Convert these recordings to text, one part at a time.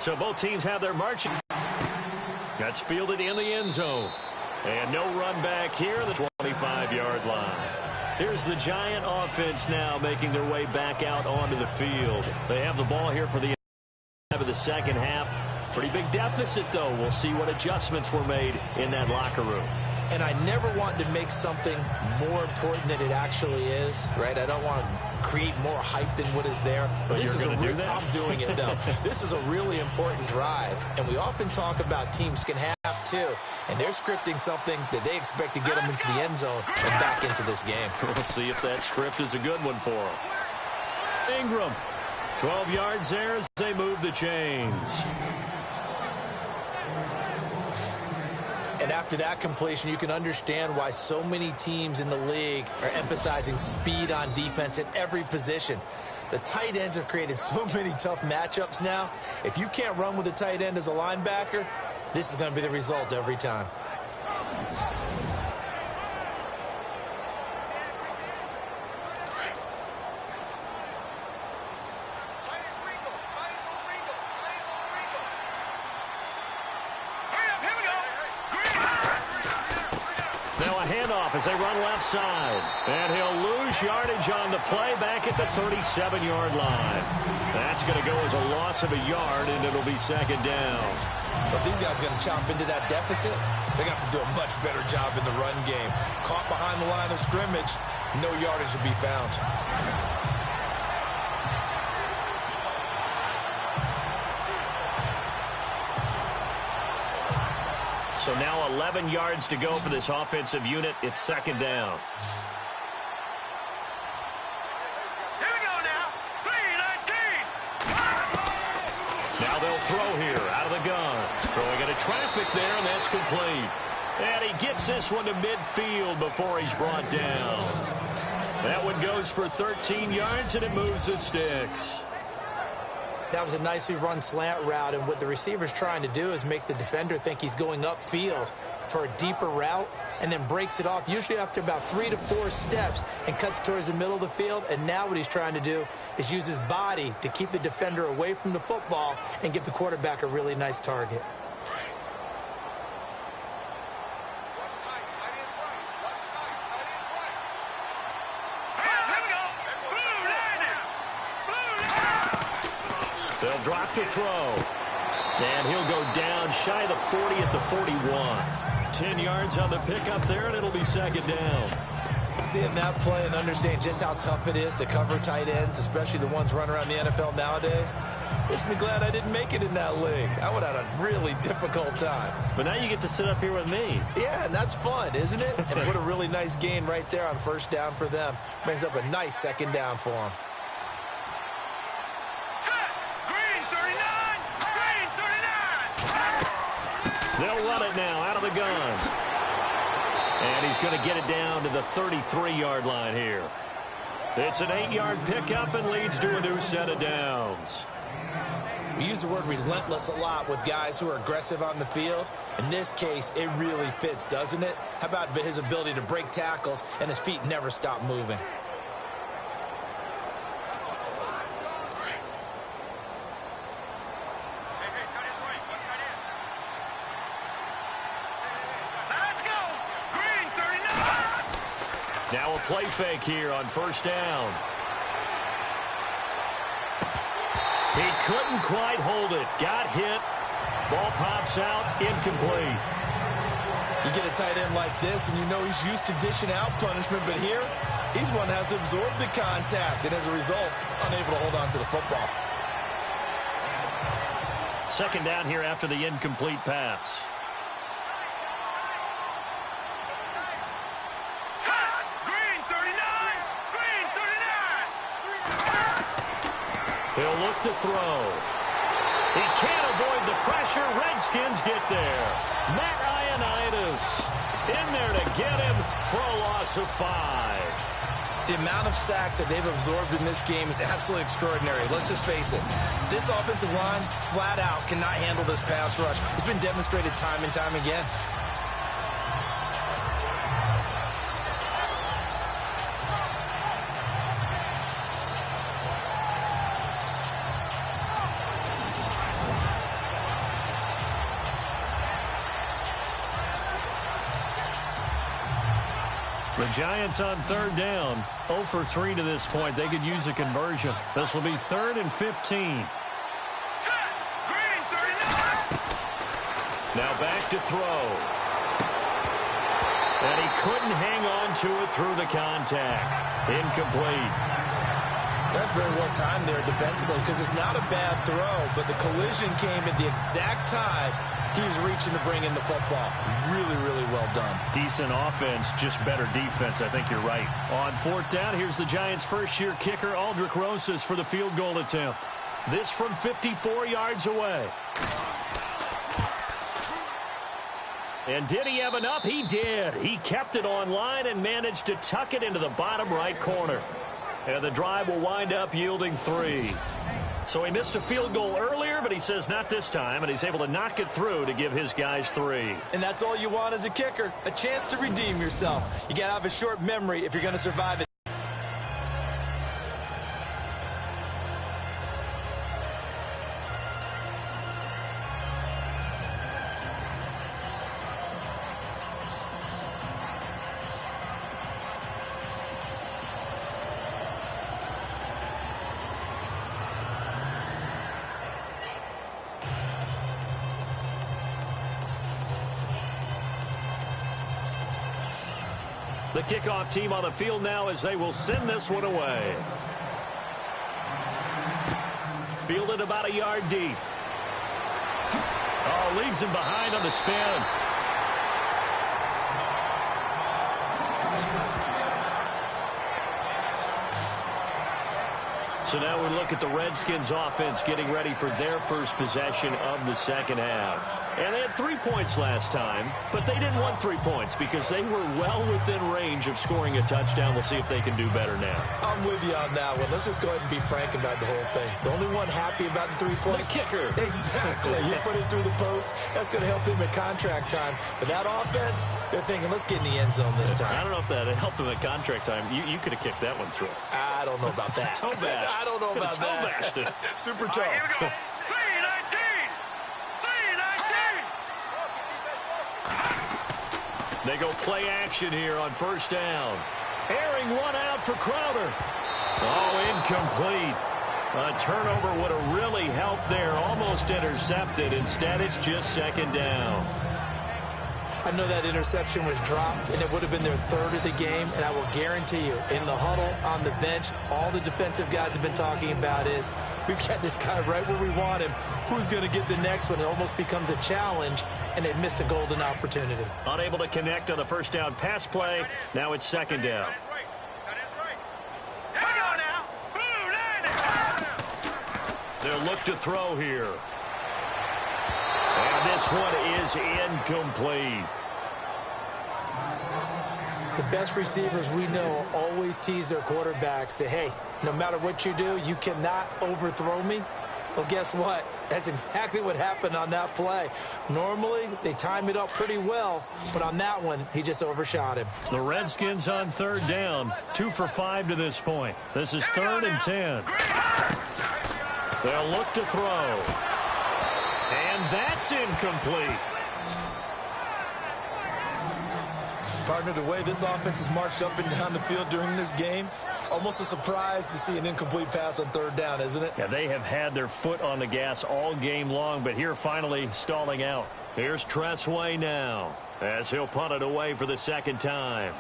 So both teams have their marching. That's fielded in the end zone. And no run back here, the 25-yard line. Here's the Giant offense now making their way back out onto the field. They have the ball here for the end of the second half. Pretty big deficit, though. We'll see what adjustments were made in that locker room. And I never want to make something more important than it actually is, right? I don't want to create more hype than what is there. But you're going to do that? I'm doing it, though. This is a really important drive, and we often talk about teams can have two, and they're scripting something that they expect to get them into the end zone and back into this game. We'll see if that script is a good one for them. Ingram, 12 yards there as they move the chains. And after that completion, you can understand why so many teams in the league are emphasizing speed on defense at every position. The tight ends have created so many tough matchups now. If you can't run with a tight end as a linebacker, this is going to be the result every time. As they run left side. And he'll lose yardage on the play back at the 37-yard line. That's going to go as a loss of a yard, and it'll be second down. But these guys are going to chomp into that deficit. They got to do a much better job in the run game. Caught behind the line of scrimmage, no yardage to be found. So now 11 yards to go for this offensive unit. It's second down. Here we go now. 3-19. Now they'll throw here out of the gun. Throwing into traffic there, and that's complete. And he gets this one to midfield before he's brought down. That one goes for 13 yards, and it moves the sticks. That was a nicely run slant route, and what the receiver's trying to do is make the defender think he's going upfield for a deeper route and then breaks it off, usually after about 3 to 4 steps, and cuts towards the middle of the field. And now what he's trying to do is use his body to keep the defender away from the football and give the quarterback a really nice target. They'll drop to throw. And he'll go down shy of the 40 at the 41. 10 yards on the pickup there, and it'll be second down. Seeing that play and understanding just how tough it is to cover tight ends, especially the ones running around the NFL nowadays, makes me glad I didn't make it in that league. I would have had a really difficult time. But now you get to sit up here with me. Yeah, and that's fun, isn't it? And what a really nice gain right there on first down for them. Brings up a nice second down for them. They'll run it now out of the gun. And he's going to get it down to the 33-yard line here. It's an 8-yard pickup and leads to a new set of downs. We use the word relentless a lot with guys who are aggressive on the field. In this case, it really fits, doesn't it? How about his ability to break tackles and his feet never stop moving? Now a play fake here on first down. He couldn't quite hold it. Got hit. Ball pops out. Incomplete. You get a tight end like this, and you know he's used to dishing out punishment, but here, he's one that has to absorb the contact, and as a result, unable to hold on to the football. Second down here after the incomplete pass. He'll look to throw. He can't avoid the pressure. Redskins get there. Matt Ioannidis in there to get him for a loss of 5. The amount of sacks that they've absorbed in this game is absolutely extraordinary. Let's just face it. This offensive line, flat out, cannot handle this pass rush. It's been demonstrated time and time again. The Giants on third down, 0 for 3 to this point. They could use a conversion. This will be 3rd and 15. Set. Green, 39. Now back to throw. And he couldn't hang on to it through the contact. Incomplete. That's very well timed there defensively because it's not a bad throw, but the collision came at the exact time he was reaching to bring in the football. Really, really well done. Decent offense, just better defense. I think you're right. On 4th down, here's the Giants' first-year kicker, Aldrich Rosas, for the field goal attempt. This from 54 yards away. And did he have enough? He did. He kept it on line and managed to tuck it into the bottom right corner. And the drive will wind up yielding 3. So he missed a field goal earlier, but he says not this time, and he's able to knock it through to give his guys 3. And that's all you want as a kicker, a chance to redeem yourself. You got to have a short memory if you're going to survive it. The kickoff team on the field now as they will send this one away. Fielded about a yard deep. Oh, leaves him behind on the spin. So now we look at the Redskins offense getting ready for their first possession of the second half. And they had 3 points last time, but they didn't want 3 points because they were well within range of scoring a touchdown. We'll see if they can do better now. I'm with you on that one. Let's just go ahead and be frank about the whole thing. The only one happy about the 3-point. The kicker. Exactly. You put it through the post. That's going to help him at contract time. But that offense, they're thinking, let's get in the end zone this time. I don't know if that helped him at contract time. You could have kicked that one through. I don't know about that. Toe bash. I don't know about Toe bashed it. Super All toe. right, here we go. 3-19. 3-19. They go play action here on first down. Airing one out for Crowder. Oh, incomplete. A turnover would have really helped there. Almost intercepted. Instead, it's just second down. I know that interception was dropped, and it would have been their 3rd of the game, and I will guarantee you, in the huddle, on the bench, all the defensive guys have been talking about is, we've got this guy right where we want him. Who's going to get the next one? It almost becomes a challenge, and they missed a golden opportunity. Unable to connect on the first down pass play. Now it's second down. Here we go now. They'll look to throw here. And this one is incomplete. The best receivers we know always tease their quarterbacks that, hey, no matter what you do, you cannot overthrow me. Well, guess what? That's exactly what happened on that play. Normally, they time it up pretty well, but on that one, he just overshot him. The Redskins on third down, 2 for 5 to this point. This is 3rd and 10. They'll look to throw. And that's incomplete. Partner, the way this offense has marched up and down the field during this game, it's almost a surprise to see an incomplete pass on third down, isn't it? Yeah, they have had their foot on the gas all game long, but here finally stalling out. Here's Tressway now as he'll punt it away for the second time.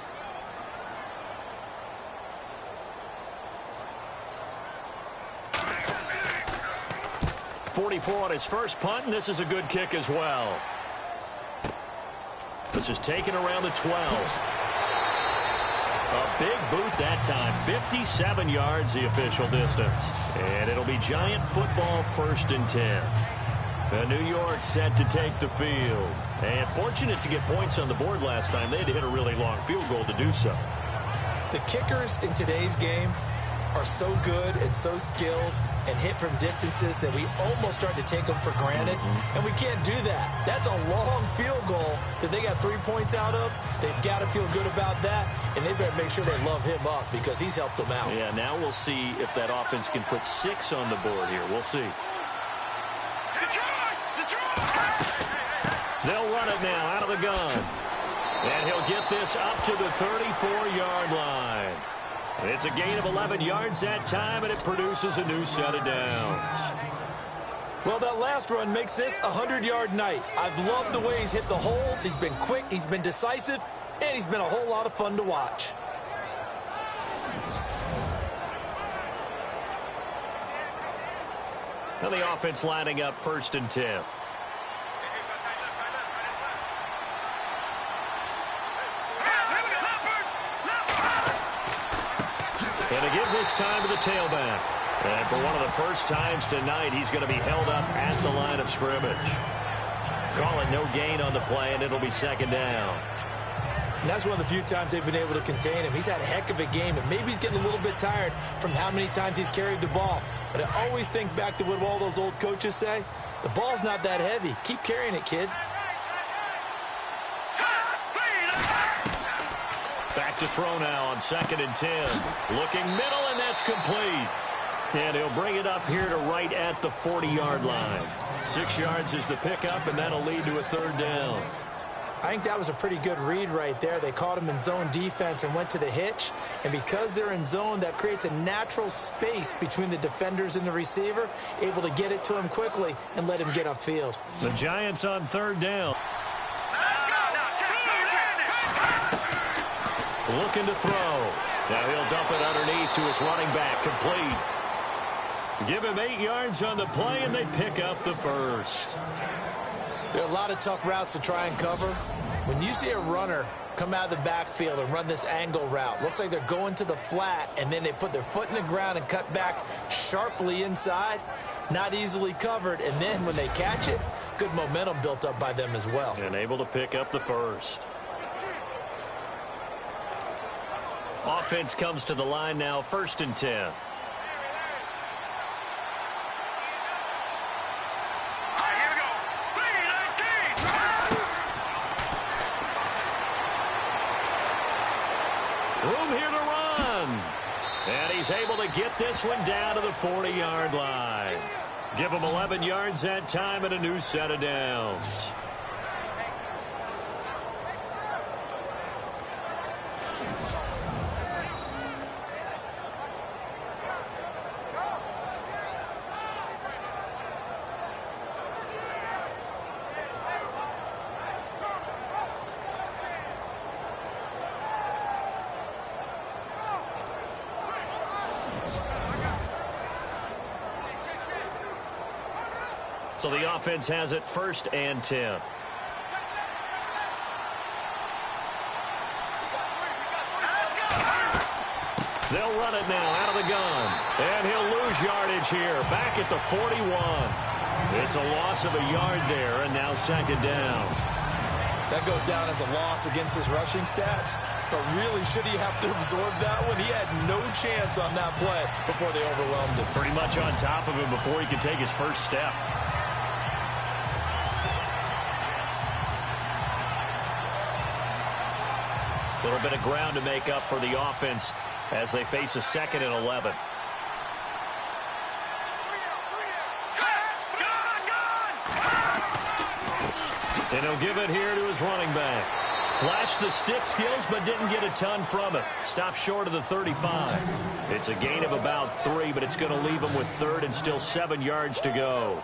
.44 on his first punt, and this is a good kick as well. This is taken around the 12. A big boot that time. 57 yards the official distance. And it'll be Giant football 1st and 10. New York set to take the field. And fortunate to get points on the board last time. They had to hit a really long field goal to do so. The kickers in today's game are so good and so skilled and hit from distances that we almost start to take them for granted, and we can't do that. That's a long field goal that they got 3 points out of. They've got to feel good about that, and they better make sure they love him up because he's helped them out. Yeah, now we'll see if that offense can put 6 on the board here. We'll see. They'll run it now out of the gun. And he'll get this up to the 34-yard line. It's a gain of 11 yards that time, and it produces a new set of downs. Well, that last run makes this a 100-yard night. I've loved the way he's hit the holes. He's been quick, he's been decisive, and he's been a whole lot of fun to watch. And the offense lining up 1st and 10. And to give this time to the tailback. And for one of the first times tonight, he's going to be held up at the line of scrimmage. Call it no gain on the play, and it'll be 2nd down. And that's one of the few times they've been able to contain him. He's had a heck of a game, and maybe he's getting a little bit tired from how many times he's carried the ball. But I always think back to what all those old coaches say. The ball's not that heavy. Keep carrying it, kid. Back to throw now on 2nd and 10. Looking middle, and that's complete. And he'll bring it up here to right at the 40-yard line. 6 yards is the pickup, and that'll lead to a 3rd down. I think that was a pretty good read right there. They caught him in zone defense and went to the hitch. And because they're in zone, that creates a natural space between the defenders and the receiver, able to get it to him quickly and let him get upfield. The Giants on 3rd down. Looking to throw. Now he'll dump it underneath to his running back. Complete. Give him 8 yards on the play, and they pick up the 1st. There are a lot of tough routes to try and cover. When you see a runner come out of the backfield and run this angle route, looks like they're going to the flat, and then they put their foot in the ground and cut back sharply inside. Not easily covered, and then when they catch it, good momentum built up by them as well. And able to pick up the 1st. Offense comes to the line now, 1st and 10. Room here to run. And he's able to get this one down to the 40-yard line. Give him 11 yards that time and a new set of downs. So the offense has it 1st and 10. They'll run it now out of the gun. And he'll lose yardage here. Back at the 41. It's a loss of a yard there, and now 2nd down. That goes down as a loss against his rushing stats. But really, should he have to absorb that one? He had no chance on that play before they overwhelmed him. Pretty much on top of him before he could take his first step. A little bit of ground to make up for the offense as they face a 2nd and 11. And he'll give it here to his running back. Flashed the stick skills, but didn't get a ton from it. Stopped short of the 35. It's a gain of about 3, but it's going to leave him with 3rd and still 7 yards to go.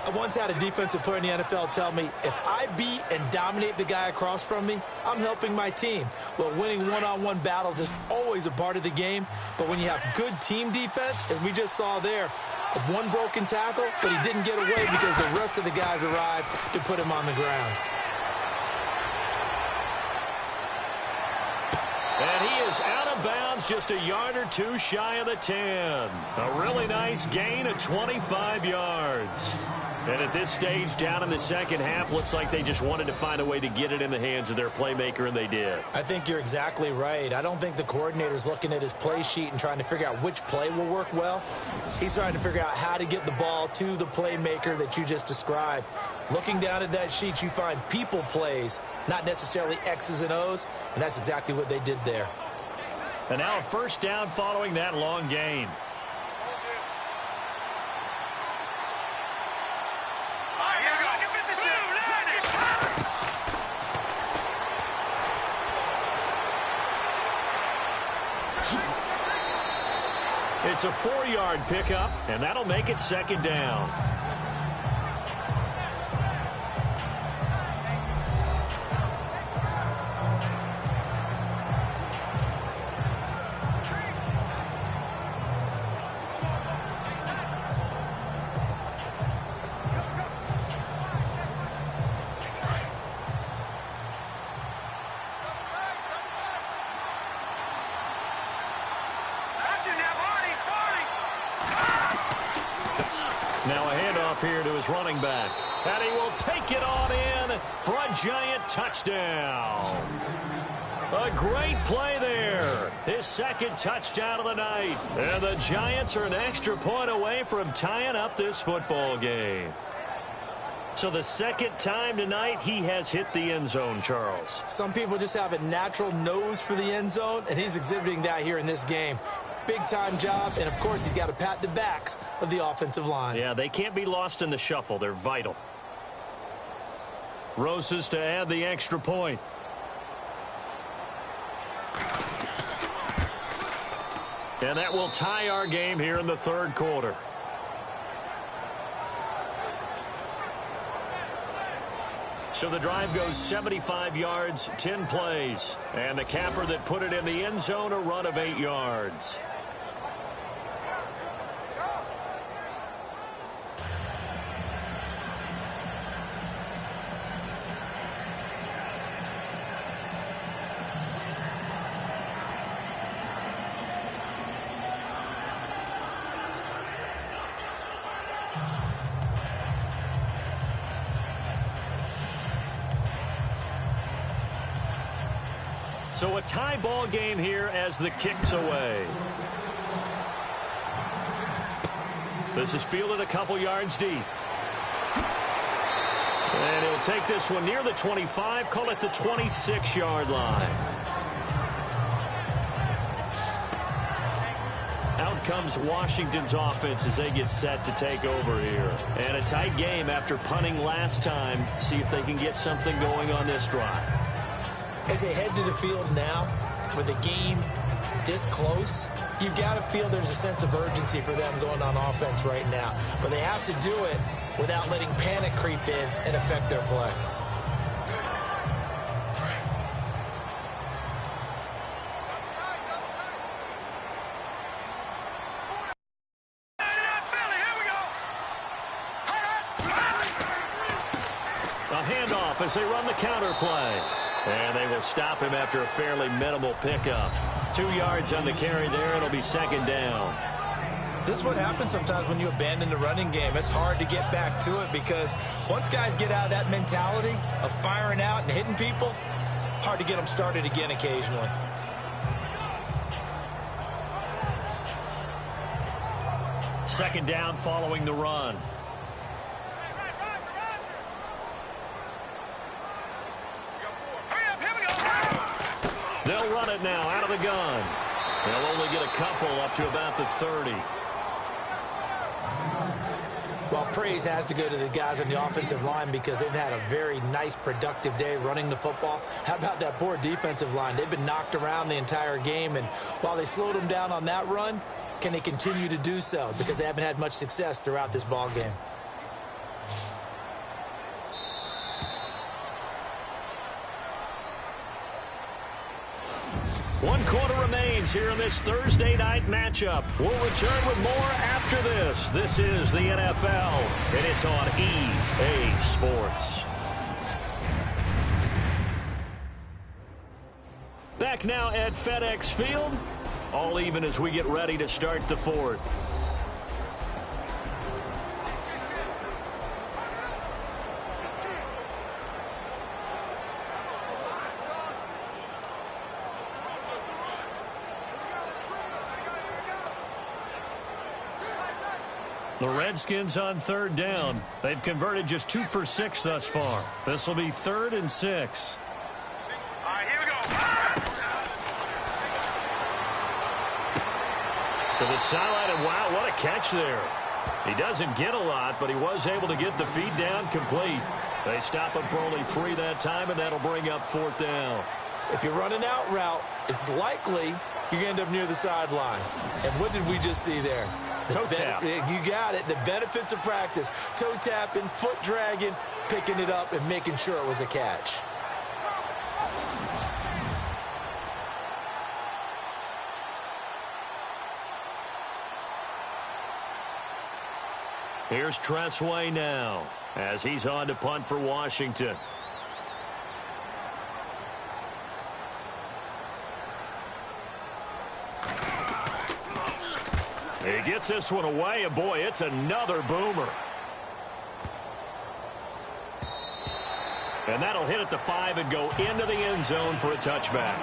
I once had a defensive player in the NFL tell me, if I beat and dominate the guy across from me, I'm helping my team. Well, winning one-on-one battles is always a part of the game, but when you have good team defense, as we just saw there, one broken tackle, but he didn't get away because the rest of the guys arrived to put him on the ground. And he is out of bounds, just a yard or 2 shy of the 10. A really nice gain of 25 yards. And at this stage, down in the second half, looks like they just wanted to find a way to get it in the hands of their playmaker, and they did. I think you're exactly right. I don't think the coordinator's looking at his play sheet and trying to figure out which play will work well. He's trying to figure out how to get the ball to the playmaker that you just described. Looking down at that sheet, you find people plays, not necessarily X's and O's, and that's exactly what they did there. And now a 1st down following that long gain. It's a 4-yard pickup, and that'll make it second down. Now a handoff here to his running back. And he will take it on in for a giant touchdown. A great play there. His second touchdown of the night. And the Giants are an extra point away from tying up this football game. So the second time tonight he has hit the end zone, Charles. Some people just have a natural nose for the end zone, and he's exhibiting that here in this game. Big-time job, and, of course, he's got to pat the backs of the offensive line. Yeah, they can't be lost in the shuffle. They're vital. Rosas to add the extra point. And that will tie our game here in the third quarter. So the drive goes 75 yards, 10 plays. And the capper that put it in the end zone, a run of 8 yards. So a tie ball game here as the kick's away. This is fielded a couple yards deep. And he'll take this one near the 25, call it the 26-yard line. Out comes Washington's offense as they get set to take over here. And a tight game after punting last time. See if they can get something going on this drive. As they head to the field now, with the game this close, you've got to feel there's a sense of urgency for them going on offense right now. But they have to do it without letting panic creep in and affect their play. A handoff as they run the counter play. And they will stop him after a fairly minimal pickup. 2 yards on the carry there. It'll be second down. This is what happens sometimes when you abandon the running game. It's hard to get back to it because once guys get out of that mentality of firing out and hitting people, hard to get them started again occasionally. Second down following the run. They'll run it now out of the gun. They'll only get a couple up to about the 30. Well, praise has to go to the guys on the offensive line because they've had a very nice, productive day running the football. How about that poor defensive line? They've been knocked around the entire game, and while they slowed them down on that run, can they continue to do so? Because they haven't had much success throughout this ball game. One quarter remains here in this Thursday night matchup. We'll return with more after this. This is the NFL, and it's on EA Sports. Back now at FedEx Field. All even as we get ready to start the fourth. The Redskins on third down. They've converted just 2 for 6 thus far. This will be 3rd and 6. All right, here we go. To the sideline, and wow, what a catch there. He doesn't get a lot, but he was able to get the feed down complete. They stop him for only 3 that time, and that'll bring up 4th down. If you run an out route, it's likely you're going to end up near the sideline. And what did we just see there? Toe tap. You got it. The benefits of practice. Toe tapping, foot dragging, picking it up, and making sure it was a catch. Here's Tressway now as he's on to punt for Washington. He gets this one away, and boy, it's another boomer. And that'll hit at the 5 and go into the end zone for a touchback.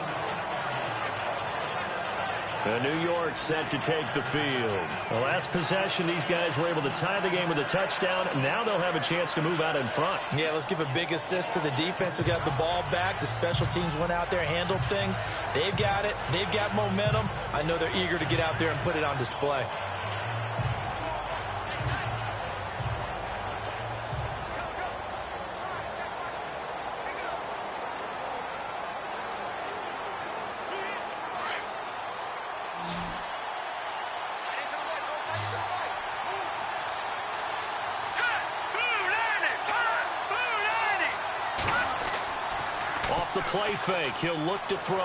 And New York set to take the field. The last possession, these guys were able to tie the game with a touchdown. Now they'll have a chance to move out in front. Yeah, let's give a big assist to the defense who got the ball back. The special teams went out there, handled things. They've got it. They've got momentum. I know they're eager to get out there and put it on display. Off the play fake, he'll look to throw.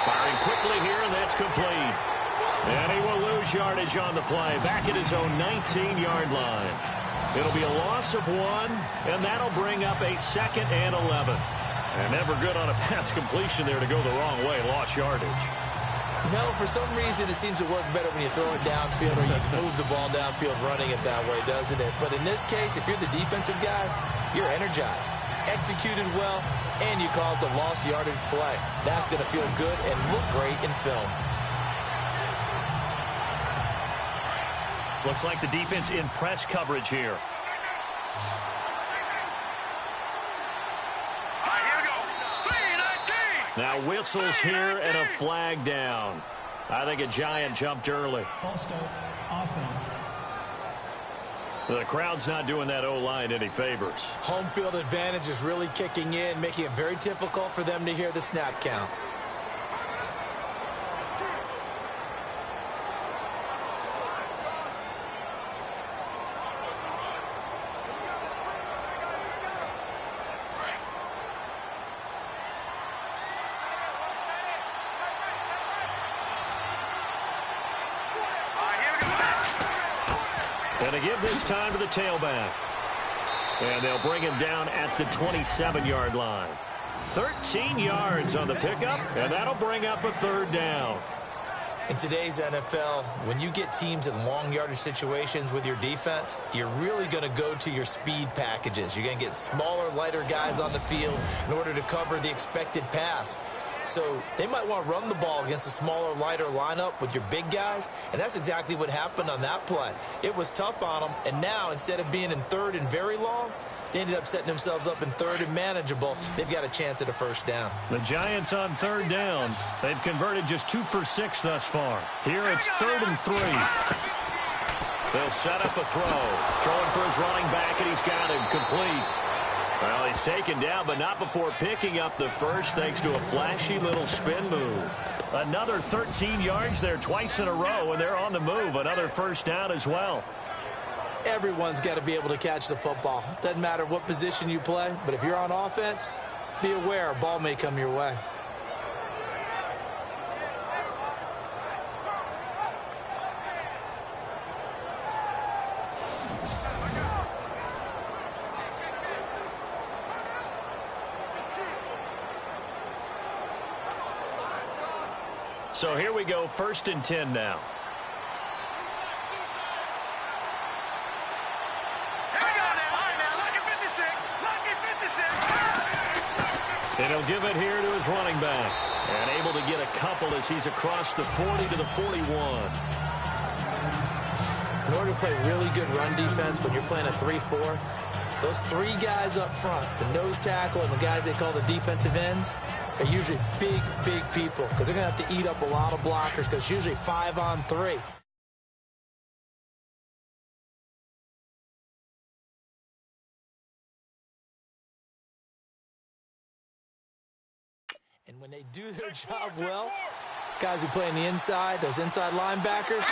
Firing quickly here, and that's complete. And he will lose yardage on the play, back at his own 19-yard line. It'll be a loss of 1, and that'll bring up a 2nd and 11. And never good on a pass completion there to go the wrong way, lost yardage. No, for some reason it seems to work better when you throw it downfield or you move the ball downfield running it that way, doesn't it? But in this case, if you're the defensive guys, you're energized, executed well, and you caused a lost yardage play. That's going to feel good and look great in film. Looks like the defense in press coverage here. Now whistles here and a flag down. I think a Giant jumped early. False start, offense. The crowd's not doing that O-line any favors. Home field advantage is really kicking in, making it very difficult for them to hear the snap count. And to give this time to the tailback. And they'll bring him down at the 27-yard line. 13 yards on the pickup, and that'll bring up a 3rd down. In today's NFL, when you get teams in long yardage situations with your defense, you're really going to go to your speed packages. You're going to get smaller, lighter guys on the field in order to cover the expected pass. So they might want to run the ball against a smaller, lighter lineup with your big guys, and that's exactly what happened on that play. It was tough on them, and now instead of being in 3rd and very long, they ended up setting themselves up in 3rd and manageable. They've got a chance at a 1st down. The Giants on 3rd down. They've converted just 2 for 6 thus far. Here it's 3rd and 3. They'll set up a throw. Throwing for his running back, and he's got him complete. Well, he's taken down, but not before picking up the first thanks to a flashy little spin move. Another 13 yards there twice in a row, and they're on the move. Another 1st down as well. Everyone's got to be able to catch the football. Doesn't matter what position you play, but if you're on offense, be aware a ball may come your way. So here we go, 1st and 10 now. And he'll give it here to his running back. And able to get a couple as he's across the 40 to the 41. In order to play really good run defense when you're playing a 3-4, those 3 guys up front, the nose tackle and the guys they call the defensive ends, are usually big, big people because they're going to have to eat up a lot of blockers because it's usually 5 on 3. And when they do their job well, Guys who play on the inside, those inside linebackers,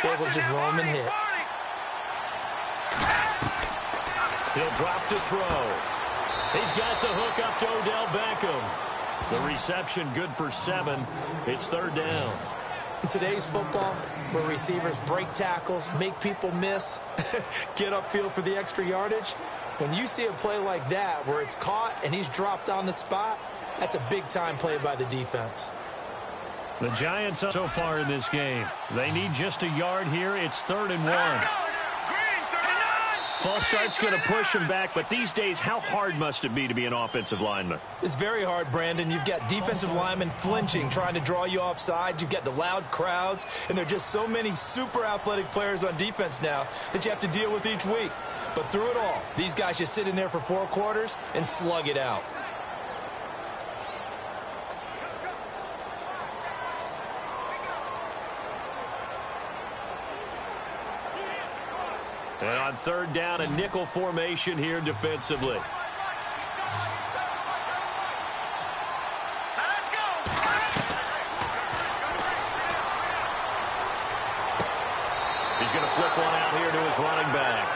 they will just roam and hit. He'll drop to throw. He's got the hook up to Odell Beckham. The reception good for 7. It's 3rd down. In today's football, where receivers break tackles, make people miss, get upfield for the extra yardage, when you see a play like that where it's caught and he's dropped on the spot, that's a big-time play by the defense. The Giants so far in this game. They need just a yard here. It's 3rd and 1. False start's going to push him back, but these days, how hard must it be to be an offensive lineman? It's very hard, Brandon. You've got defensive linemen flinching, trying to draw you offside. You've got the loud crowds, and there are just so many super athletic players on defense now that you have to deal with each week. But through it all, these guys just sit in there for 4 quarters and slug it out. And on 3rd down, a nickel formation here defensively. He's going to flip one out here to his running back.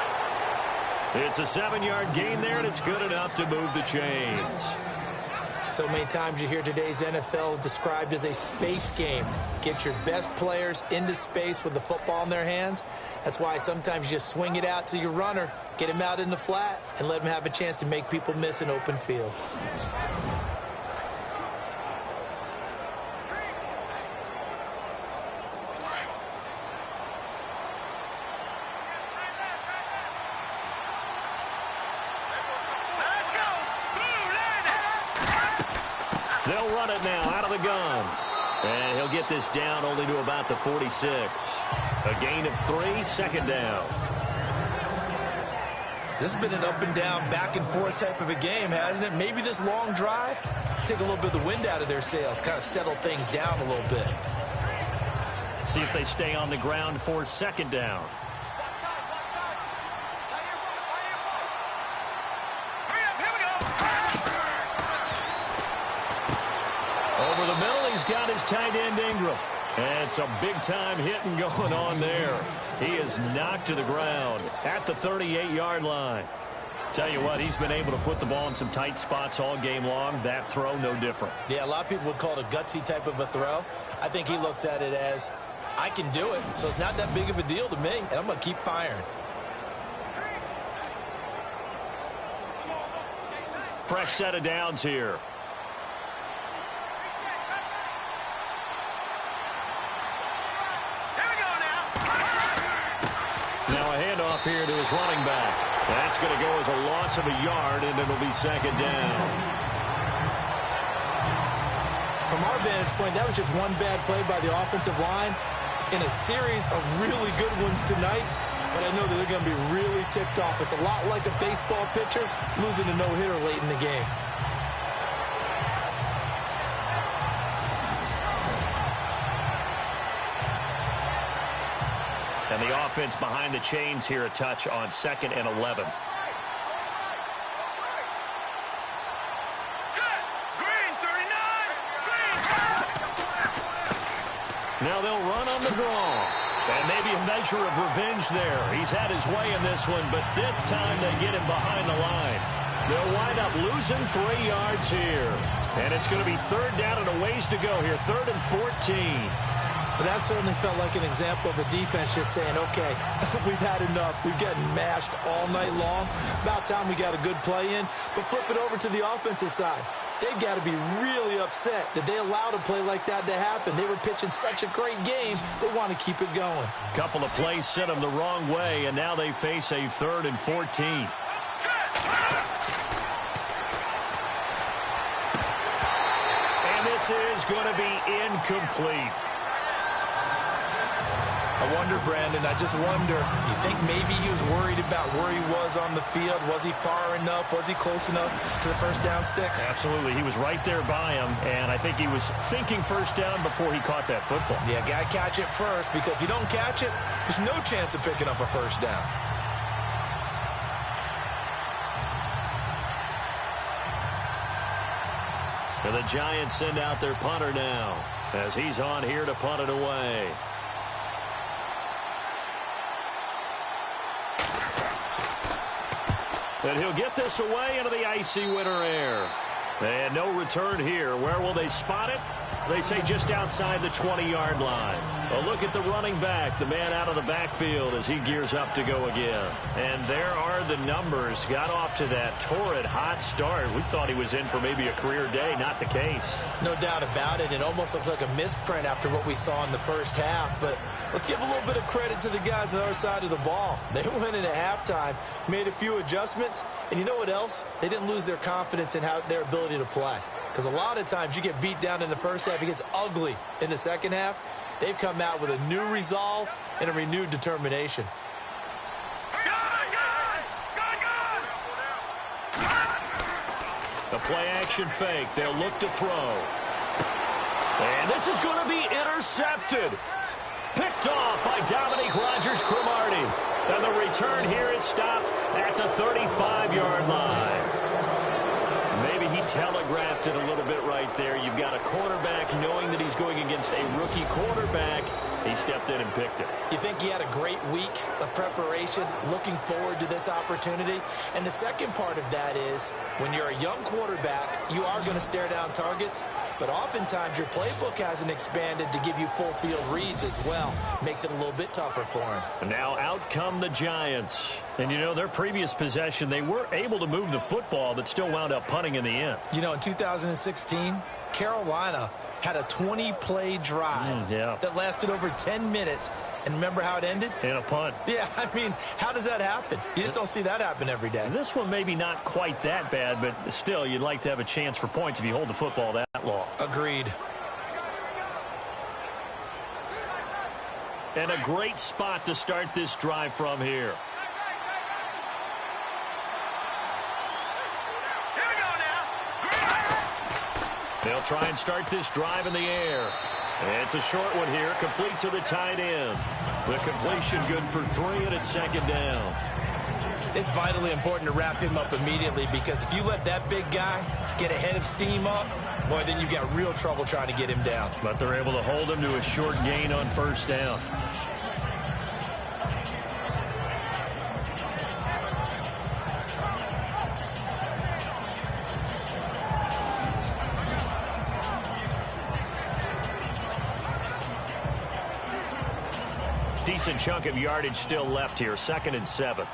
It's a 7-yard gain there, and it's good enough to move the chains. So many times you hear today's NFL described as a space game. Get your best players into space with the football in their hands. That's why sometimes you just swing it out to your runner, get him out in the flat, and let him have a chance to make people miss an open field. They'll run it now out of the gun. And he'll get this down only to about the 46. A gain of 3, 2nd down. This has been an up and down, back and forth type of a game, hasn't it? Maybe this long drive, take a little bit of the wind out of their sails, kind of settle things down a little bit. See if they stay on the ground for 2nd down. Over the middle, he's got his tight end Ingram. And some big-time hitting going on there. He is knocked to the ground at the 38-yard line. Tell you what, he's been able to put the ball in some tight spots all game long. That throw, no different. Yeah, a lot of people would call it a gutsy type of a throw. I think he looks at it as, I can do it, so it's not that big of a deal to me, and I'm going to keep firing. Fresh set of downs here. Now a handoff here to his running back. That's going to go as a loss of a yard, and it'll be 2nd down. From our vantage point, that was just one bad play by the offensive line in a series of really good ones tonight. But I know that they're going to be really ticked off. It's a lot like a baseball pitcher losing a no-hitter late in the game. And the offense behind the chains here, a touch on 2nd and 11. Now they'll run on the draw. And maybe a measure of revenge there. He's had his way in this one, but this time they get him behind the line. They'll wind up losing 3 yards here. And it's going to be 3rd down and a ways to go here, 3rd and 14. But that certainly felt like an example of the defense just saying, okay, we've had enough. We've gotten mashed all night long. About time we got a good play in. But flip it over to the offensive side. They've got to be really upset that they allowed a play like that to happen. They were pitching such a great game, they want to keep it going. Couple of plays sent them the wrong way, and now they face a 3rd and 14. And this is going to be incomplete. I wonder, Brandon, I just wonder, you think maybe he was worried about where he was on the field? Was he far enough? Was he close enough to the first down sticks? Absolutely. He was right there by him, and I think he was thinking first down before he caught that football. Yeah, got to catch it first, because if you don't catch it, there's no chance of picking up a first down. And the Giants send out their punter now. as he's on here to punt it away. And he'll get this away into the icy winter air. And no return here. Where will they spot it? They say just outside the 20-yard line. A look at the running back, the man out of the backfield as he gears up to go again. And there are the numbers. Got off to that torrid hot start. We thought he was in for maybe a career day. Not the case. No doubt about it. It almost looks like a misprint after what we saw in the first half. But let's give a little bit of credit to the guys on our side of the ball. They went in at halftime, made a few adjustments, and you know what else? They didn't lose their confidence in their ability to play. Because a lot of times you get beat down in the first half, it gets ugly in the second half. They've come out with a new resolve and a renewed determination. The play-action fake. They'll look to throw. And this is going to be intercepted. Picked off by Dominique Rodgers-Cromartie. And the return here is stopped at the 35-yard line. Maybe he telegraphed it a little bit right there. You've got a quarterback knowing that he's going against a rookie quarterback. He stepped in and picked it. You think he had a great week of preparation, looking forward to this opportunity? And the second part of that is, when you're a young quarterback, you are going to stare down targets, but oftentimes your playbook hasn't expanded to give you full field reads as well. Makes it a little bit tougher for him. And now out come the Giants. And, you know, their previous possession, they were able to move the football, but still wound up punting in the end. You know, in 2016, Carolina had a 20-play drive that lasted over 10 minutes. And remember how it ended? In a punt. Yeah, I mean, how does that happen? You just don't see that happen every day. And this one maybe not quite that bad, but still, you'd like to have a chance for points if you hold the football that long. Agreed. And a great spot to start this drive from here. They'll try and start this drive in the air. It's a short one here, complete to the tight end. The completion good for 3, and it's second down. It's vitally important to wrap him up immediately, because if you let that big guy get a head of steam up, boy, then you've got real trouble trying to get him down. But they're able to hold him to a short gain on first down. Decent chunk of yardage still left here. 2nd and 7.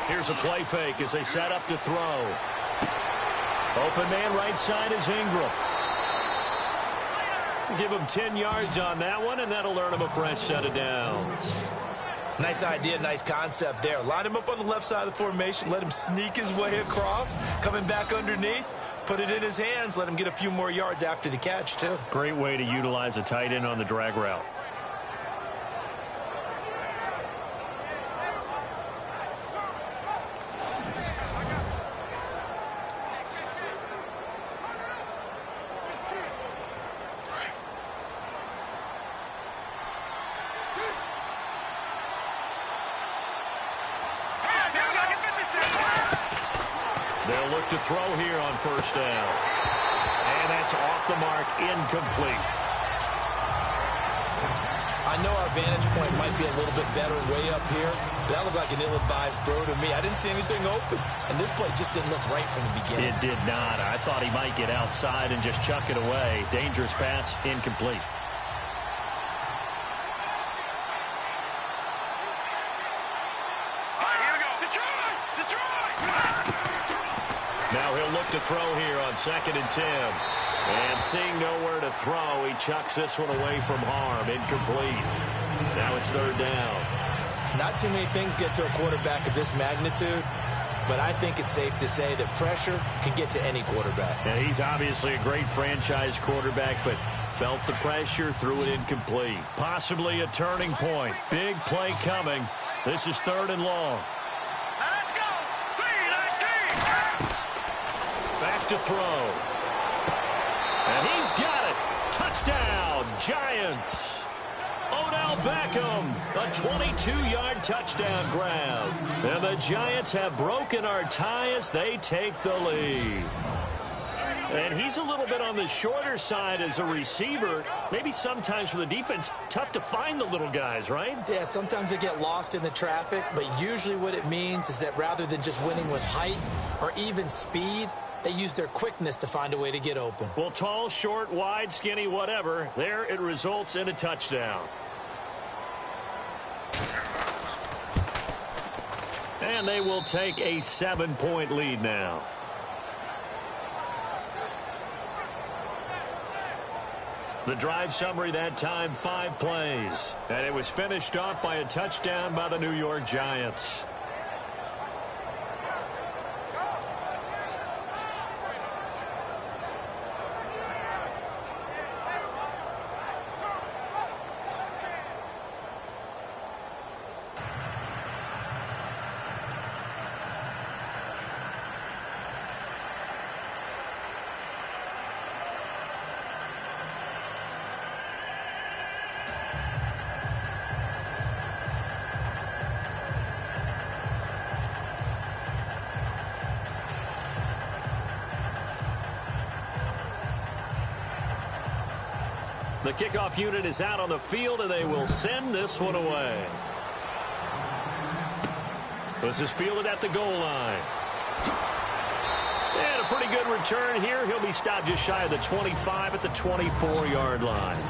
Here's a play fake as they set up to throw. Open man right side is Ingram. Give him 10 yards on that one, and that'll earn him a fresh set of downs. Nice idea, nice concept there. Line him up on the left side of the formation. Let him sneak his way across. Coming back underneath. Put it in his hands. Let him get a few more yards after the catch, too. Great way to utilize a tight end on the drag route. They'll look to throw here on first down. And that's off the mark, incomplete. I know our vantage point might be a little bit better way up here, but that looked like an ill-advised throw to me. I didn't see anything open, and this play just didn't look right from the beginning. It did not. I thought he might get outside and just chuck it away. Dangerous pass, incomplete. Now he'll look to throw here on 2nd and 10. And seeing nowhere to throw, he chucks this one away from harm. Incomplete. Now it's 3rd down. Not too many things get to a quarterback of this magnitude, but I think it's safe to say that pressure can get to any quarterback. And he's obviously a great franchise quarterback, but felt the pressure, threw it incomplete. Possibly a turning point. Big play coming. This is 3rd and long. Back to throw. And he's got it. Touchdown, Giants. Odell Beckham, a 22-yard touchdown grab. And the Giants have broken our tie as they take the lead. And he's a little bit on the shorter side as a receiver. Maybe sometimes for the defense, tough to find the little guys, right? Yeah, sometimes they get lost in the traffic, but usually what it means is that rather than just winning with height or even speed, they use their quickness to find a way to get open. Well, tall, short, wide, skinny, whatever, there it results in a touchdown. And they will take a 7-point lead now. The drive summary that time, 5 plays. And it was finished off by a touchdown by the New York Giants. The kickoff unit is out on the field, and they will send this one away. This is fielded at the goal line. And a pretty good return here. He'll be stopped just shy of the 25 at the 24-yard line.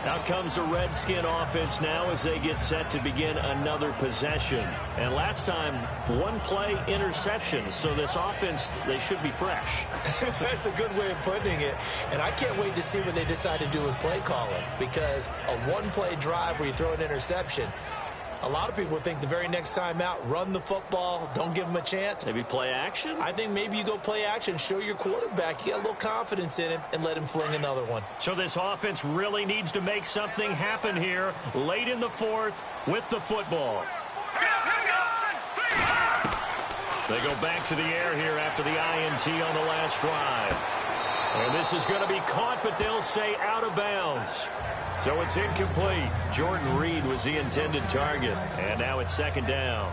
Out comes the Redskin offense now as they get set to begin another possession. And last time, 1-play interception. So this offense, they should be fresh. That's a good way of putting it. And I can't wait to see what they decide to do with play calling. Because a 1-play drive where you throw an interception, a lot of people think the very next time out, run the football, don't give them a chance. Maybe play action? I think maybe you go play action, show your quarterback, you got a little confidence in him, and let him fling another one. So this offense really needs to make something happen here late in the fourth with the football. They go back to the air here after the INT on the last drive. And this is going to be caught, but they'll say out of bounds. So it's incomplete. Jordan Reed was the intended target. And now it's second down.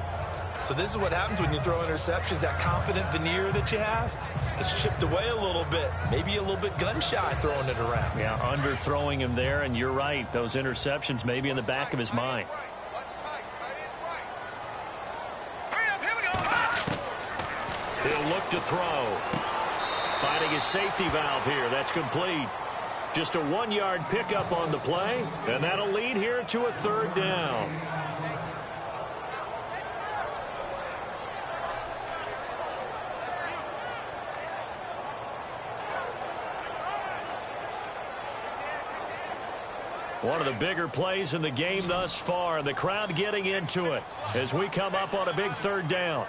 So this is what happens when you throw interceptions. That confident veneer that you have, it's chipped away a little bit. Maybe a little bit gun-shy throwing it around. Yeah, underthrowing him there, and you're right. Those interceptions may be in the back of his mind. He'll look to throw. Finding his safety valve here. That's complete. Just a 1-yard pickup on the play, and that'll lead here to a third down. One of the bigger plays in the game thus far, and the crowd getting into it as we come up on a big third down.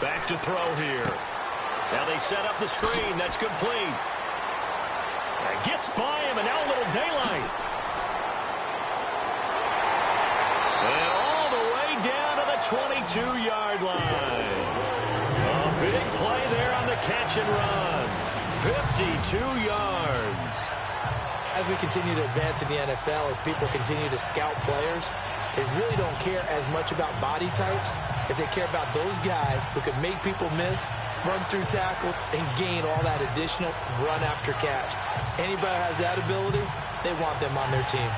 Back to throw here. Now they set up the screen. That's complete. Gets by him, and now a little daylight. And all the way down to the 22-yard line. A big play there on the catch and run. 52 yards. As we continue to advance in the NFL, as people continue to scout players, they really don't care as much about body types as they care about those guys who can make people miss, run through tackles, and gain all that additional run after catch. Anybody who has that ability, they want them on their team.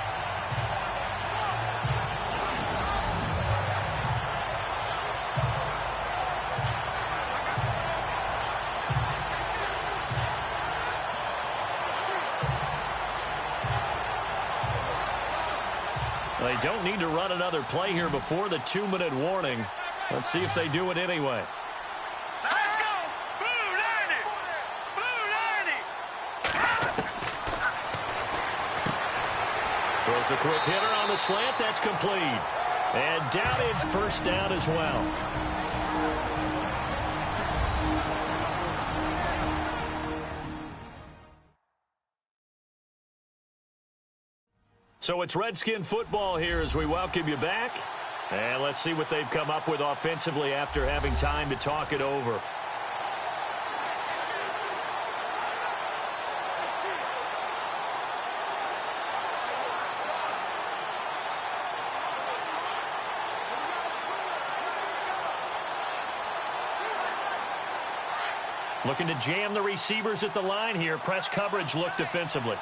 They don't need to run another play here before the 2-minute warning. Let's see if they do it anyway. Let's go! Blue 90! Blue 90! Throws a quick hitter on the slant. That's complete. And down it's first down as well. So it's Redskin football here as we welcome you back. And let's see what they've come up with offensively after having time to talk it over. Looking to jam the receivers at the line here. Press coverage look defensively.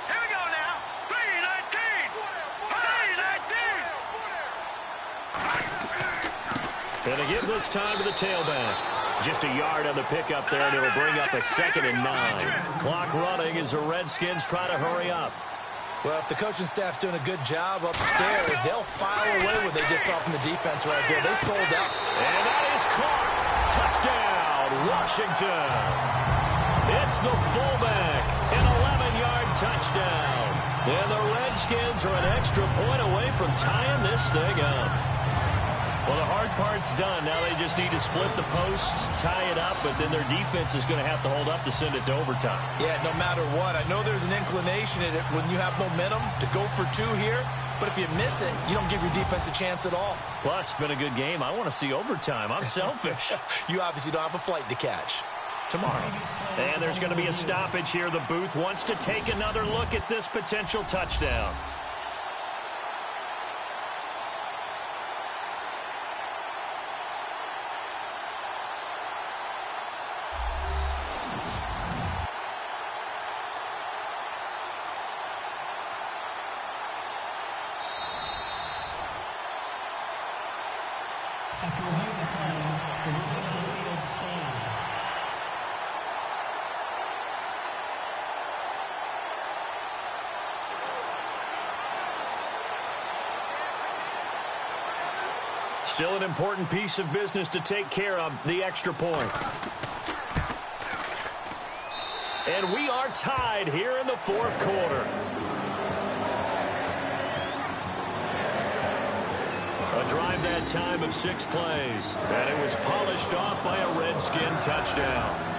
Here we go now. 3-19. 3-19. And they give this time to the tailback. Just a yard on the pickup there, and it'll bring up a 2nd and 9. Clock running as the Redskins try to hurry up. Well, if the coaching staff's doing a good job upstairs, they'll file away what they just saw from the defense right there. They sold out. And that is caught. Touchdown, Washington. It's the fullback. An 11-yard touchdown. And the Redskins are an extra point away from tying this thing up. Well, the hard part's done. Now they just need to split the posts, tie it up, but then their defense is going to have to hold up to send it to overtime. Yeah, no matter what. I know there's an inclination in it when you have momentum to go for 2 here, but if you miss it, you don't give your defense a chance at all. Plus, it's been a good game. I want to see overtime. I'm selfish. You obviously don't have a flight to catch. Tomorrow. And there's going to be a stoppage here. The booth wants to take another look at this potential touchdown. After review of the play, the movement on the field stands. Still an important piece of business to take care of, the extra point. And we are tied here in the 4th quarter. A drive that time of 6 plays. And it was polished off by a Redskin touchdown.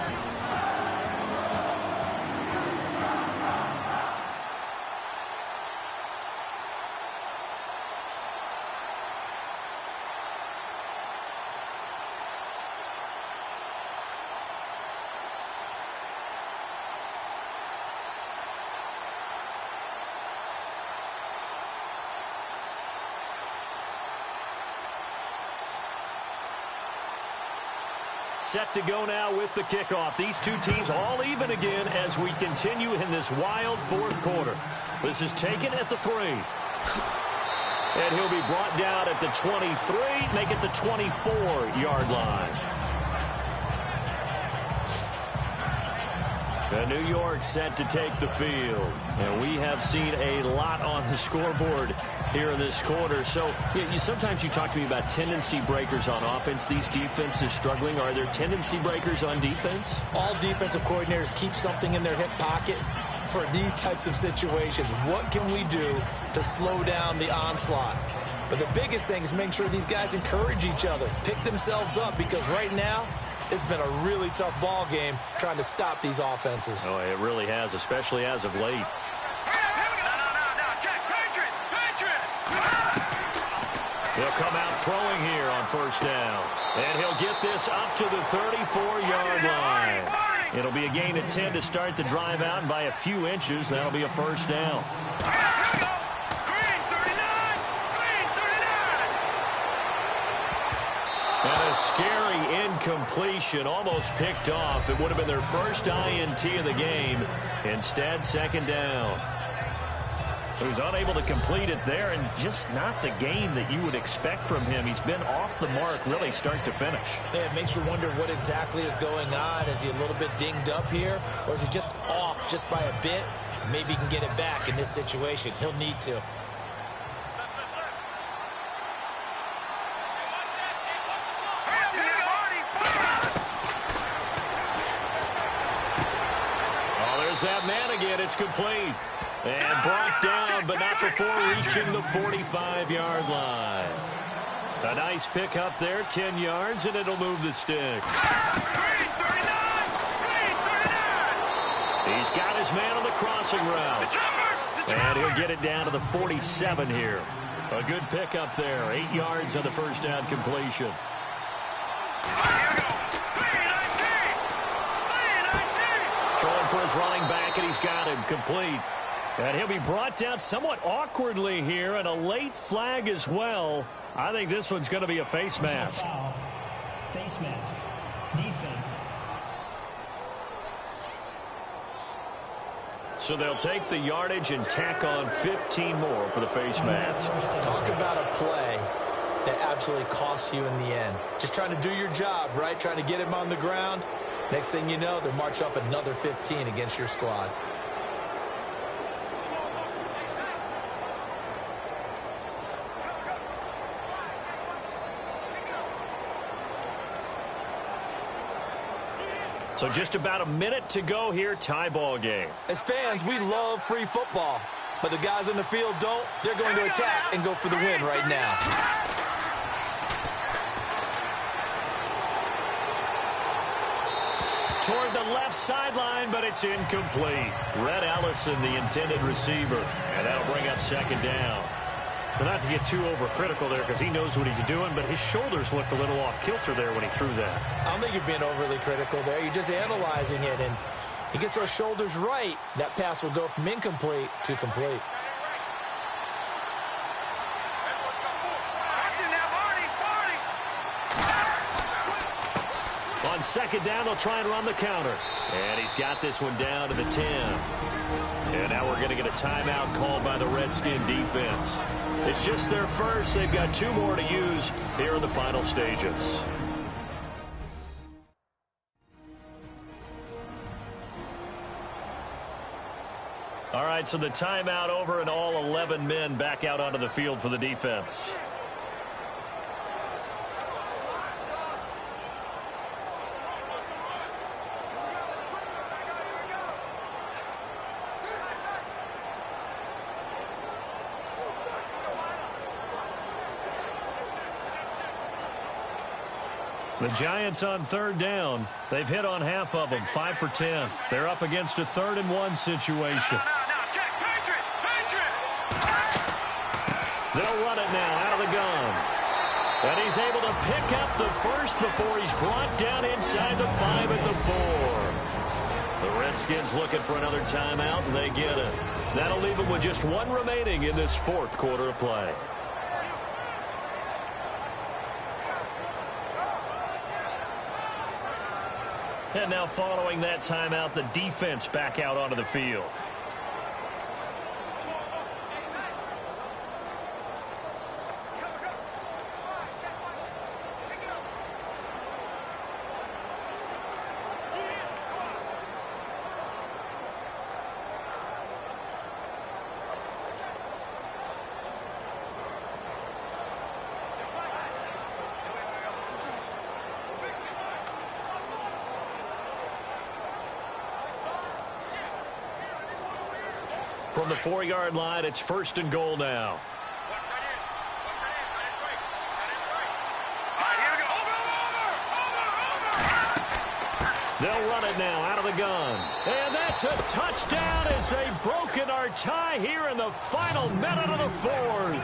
Set to go now with the kickoff. These two teams all even again as we continue in this wild 4th quarter. This is taken at the 3. And he'll be brought down at the 23, make it the 24-yard line. And New York set to take the field. And we have seen a lot on the scoreboard here in this quarter. So sometimes you talk to me about tendency breakers on offense. These defenses struggling. Are there tendency breakers on defense? All defensive coordinators keep something in their hip pocket for these types of situations. What can we do to slow down the onslaught? But the biggest thing is making sure these guys encourage each other, pick themselves up, because right now it's been a really tough ball game trying to stop these offenses. Oh, it really has, especially as of late. He'll come out throwing here on 1st down. And he'll get this up to the 34-yard line. It'll be a gain of 10 to start the drive out, and by a few inches, that'll be a 1st down. And a scary incompletion, almost picked off. It would have been their first INT of the game. Instead, 2nd down. He was unable to complete it there, and just not the game that you would expect from him. He's been off the mark really start to finish. Yeah, it makes you wonder what exactly is going on. Is he a little bit dinged up here, or is he just off just by a bit? Maybe he can get it back in this situation. He'll need to. Oh, there's that man again. It's complete. And brought down, but not before reaching the 45-yard line. A nice pick up there, 10 yards, and it'll move the sticks. He's got his man on the crossing route. And he'll get it down to the 47 here. A good pick up there, 8 yards on the 1st down completion. Throwing for his running back, and he's got him complete. And he'll be brought down somewhat awkwardly here, and a late flag as well. I think this one's going to be a face mask. Face mask. Defense. So they'll take the yardage and tack on 15 more for the face mask. Talk about a play that absolutely costs you in the end. Just trying to do your job, right? Trying to get him on the ground. Next thing you know, they'll march off another 15 against your squad. So just about a minute to go here, tie ball game. As fans, we love free football, but the guys on the field don't. They're going to attack and go for the win right now. Toward the left sideline, but it's incomplete. Red Allison, the intended receiver, and that'll bring up second down. But not to get too overcritical there because he knows what he's doing, but his shoulders looked a little off kilter there when he threw that. I don't think you're being overly critical there. You're just analyzing it, and he gets those shoulders right. That pass will go from incomplete to complete. On second down, they'll try and run the counter. And he's got this one down to the 10. And now we're going to get a timeout called by the Redskin defense. It's just their first. They've got 2 more to use here in the final stages. All right, so the timeout over and all 11 men back out onto the field for the defense. The Giants on third down. They've hit on half of them, 5 for 10. They're up against a 3rd and 1 situation. They'll run it now out of the gun. And he's able to pick up the first before he's brought down inside the 5 at the 4. The Redskins looking for another timeout, and they get it. That'll leave them with just 1 remaining in this 4th quarter of play. And now following that timeout, the defense back out onto the field. From the 4-yard line, it's 1st and goal now. They'll run it now out of the gun. And that's a touchdown as they've broken our tie here in the final minute of the 4th.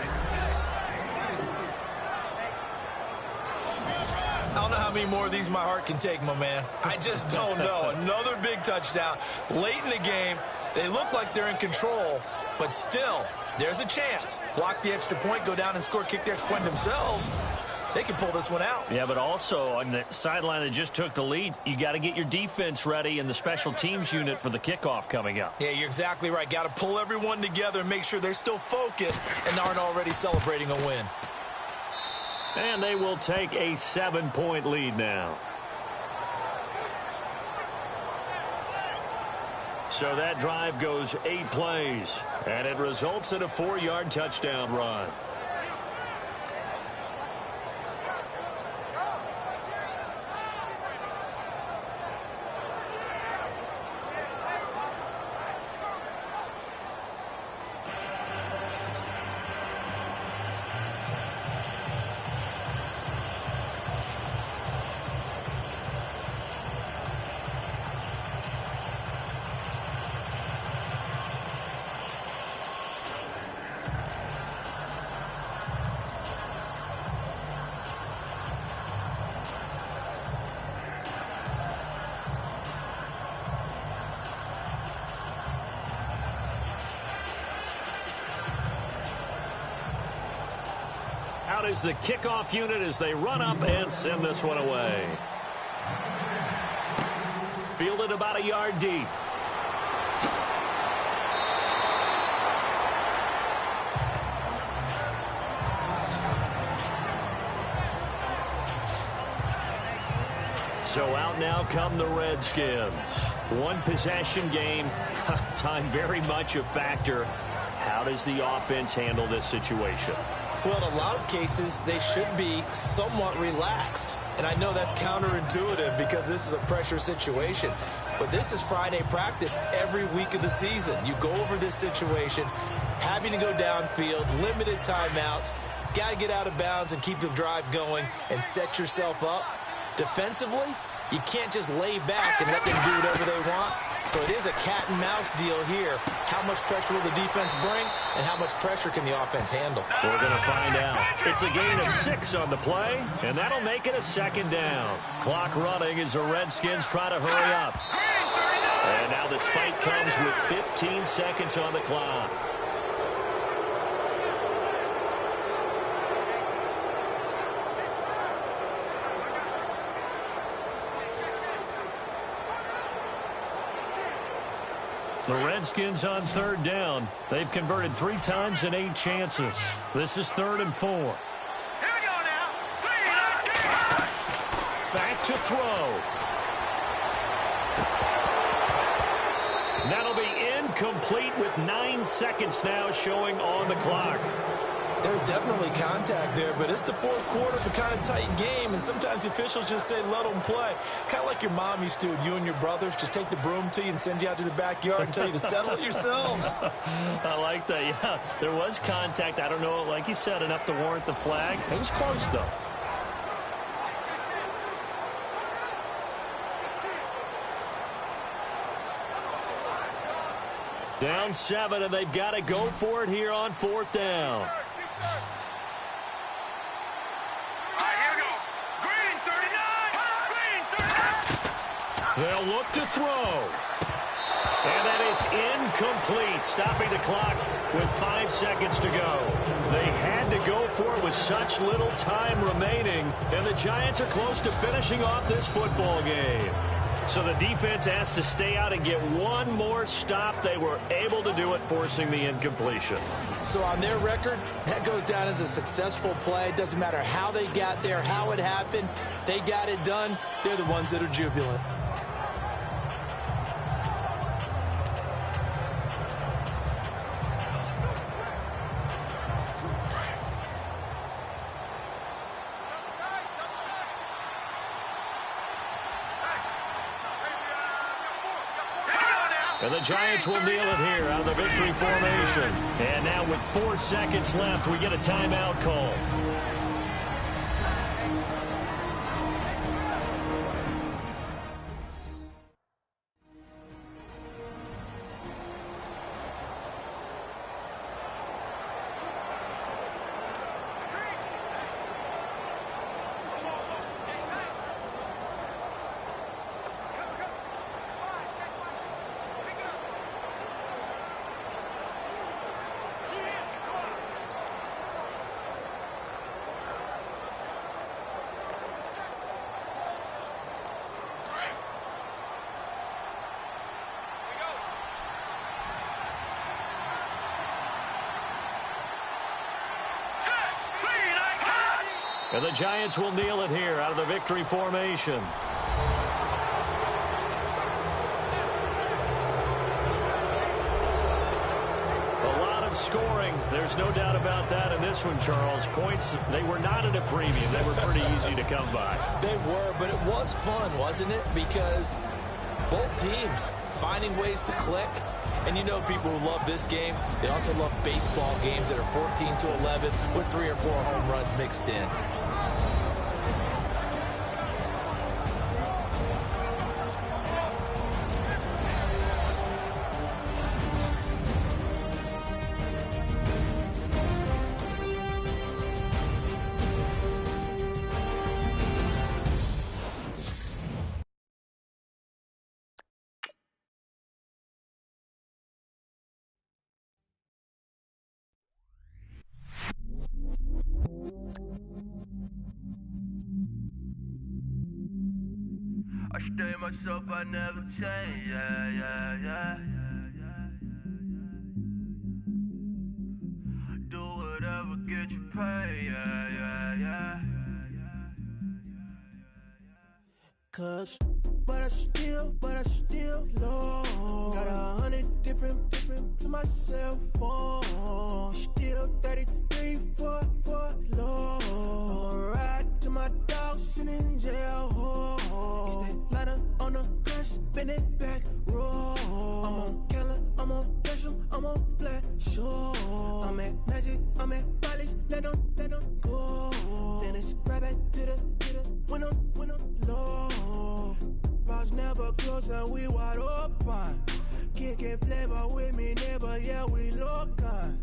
I don't know how many more of these my heart can take, my man. I just don't know. Another big touchdown late in the game. They look like they're in control, but still, there's a chance. Block the extra point, go down and score, kick the extra point themselves. They can pull this one out. Yeah, but also on the sideline that just took the lead, you got to get your defense ready and the special teams unit for the kickoff coming up. Yeah, you're exactly right. Got to pull everyone together and make sure they're still focused and aren't already celebrating a win. And they will take a 7-point lead now. So that drive goes 8 plays, and it results in a 4-yard touchdown run. Out is the kickoff unit as they run up and send this one away. Fielded about a yard deep. So out now come the Redskins. One possession game. Time very much a factor. How does the offense handle this situation? Well, in a lot of cases, they should be somewhat relaxed. And I know that's counterintuitive because this is a pressure situation. But this is Friday practice every week of the season. You go over this situation, having to go downfield, limited timeouts, got to get out of bounds and keep the drive going and set yourself up. Defensively, you can't just lay back and let them do whatever they want. So it is a cat and mouse deal here. How much pressure will the defense bring and how much pressure can the offense handle? We're going to find out. It's a gain of 6 on the play, and that'll make it a 2nd down. Clock running as the Redskins try to hurry up. And now the spike comes with 15 seconds on the clock. The Redskins on 3rd down. They've converted 3 times in 8 chances. This is 3rd and 4. Here we go now. 3, 19. Back to throw. That'll be incomplete with 9 seconds now showing on the clock. There's definitely contact there, but it's the 4th quarter of a kind of tight game, and sometimes the officials just say, let them play. Kind of like your mom used to with you and your brothers. Just take the broom to you and send you out to the backyard and tell you to settle it yourselves. I like that, yeah. There was contact. I don't know, like you said, enough to warrant the flag. It was close, though. Down 7, and they've got to go for it here on 4th down. All right, here we go. Green, 39. Green, 39. They'll look to throw. And that is incomplete, stopping the clock with 5 seconds to go. They had to go for it with such little time remaining, and the Giants are close to finishing off this football game. So the defense has to stay out and get one more stop. They were able to do it, forcing the incompletion. So on their record, that goes down as a successful play. It doesn't matter how they got there, how it happened. They got it done. They're the ones that are jubilant. And the Giants will kneel it here out of the victory formation. And now with 4 seconds left, we get a timeout call. And the Giants will kneel it here out of the victory formation. A lot of scoring. There's no doubt about that in this one, Charles. Points, they were not at a premium. They were pretty easy to come by. They were, but it was fun, wasn't it? Because both teams finding ways to click. And you know people who love this game, they also love baseball games that are 14-11 with 3 or 4 home runs mixed in. I stay myself, I never change, yeah. Do whatever, get you paid, yeah. Cause, but I still low. Got 100 different to my cell phone. Still 33 for low. I'ma ride to my dog sitting in jail. It's that ladder on the grass, spin it back, roll. I'm on Keller, I'm on Gresham, I'm on Flat Shore. I'm at Magic, I'm at Follies, let them go. Then it's right back to the when I'm low. Bars never close and we wide open. Kicking flavor with me, neighbor, yeah, we local.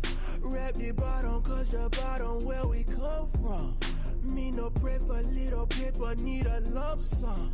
Rap the bottom, cause the bottom where we come from. Me no pray for little paper, need a lump sum.